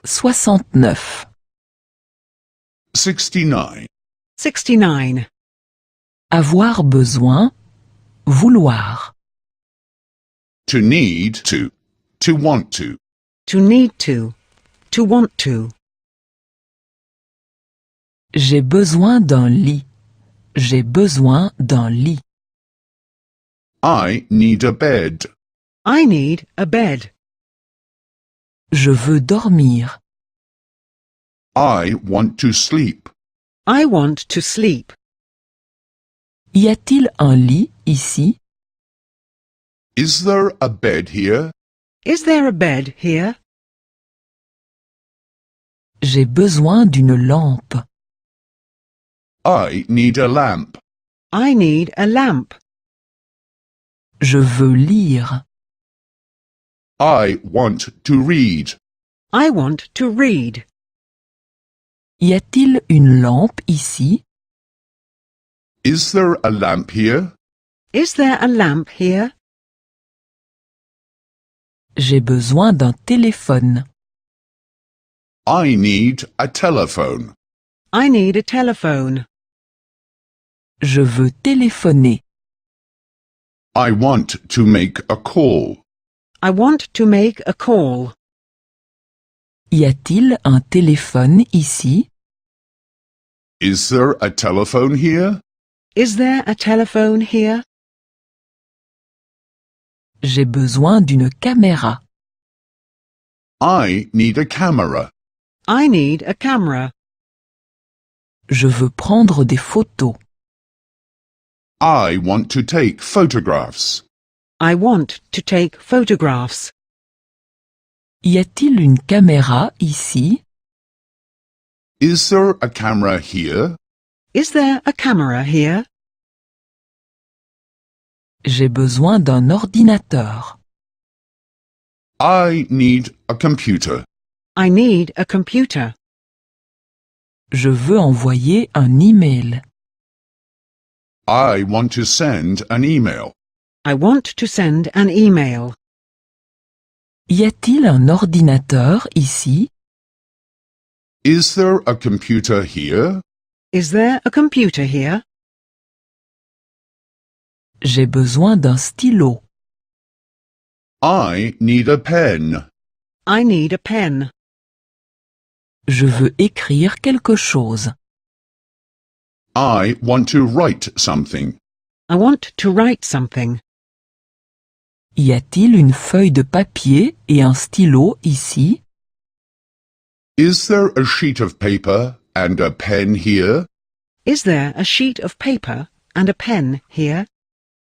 69. 69. 69. Avoir besoin, vouloir. To need to want to. To need to want to. J'ai besoin d'un lit. J'ai besoin d'un lit. I need a bed. I need a bed. Je veux dormir. I want to sleep. I want to sleep. Y a-t-il un lit ici? Is there a bed here? Is there a bed here? J'ai besoin d'une lampe. I need a lamp. I need a lamp. Je veux lire. I want to read. I want to read. Y a-t-il une lampe ici? Is there a lamp here? Is there a lamp here? J'ai besoin d'un téléphone. I need a telephone. I need a telephone. Je veux téléphoner. I want to make a call. I want to make a call. Y a-t-il un téléphone ici? Is there a telephone here? Is there a telephone here? J'ai besoin d'une caméra. I need a camera. I need a camera. Je veux prendre des photos. I want to take photographs. I want to take photographs. Y a-t-il une caméra ici? Is there a camera here? Is there a camera here? J'ai besoin d'un ordinateur. I need a computer. I need a computer. Je veux envoyer un email. I want to send an email. I want to send an email. Y a-t-il un ordinateur ici? Is there a computer here? Is there a computer here? J'ai besoin d'un stylo. I need a pen. I need a pen. Je veux écrire quelque chose. I want to write something. I want to write something. Y a-t-il une feuille de papier et un stylo ici? Is there a sheet of paper and a pen here? Is there a sheet of paper and a pen here?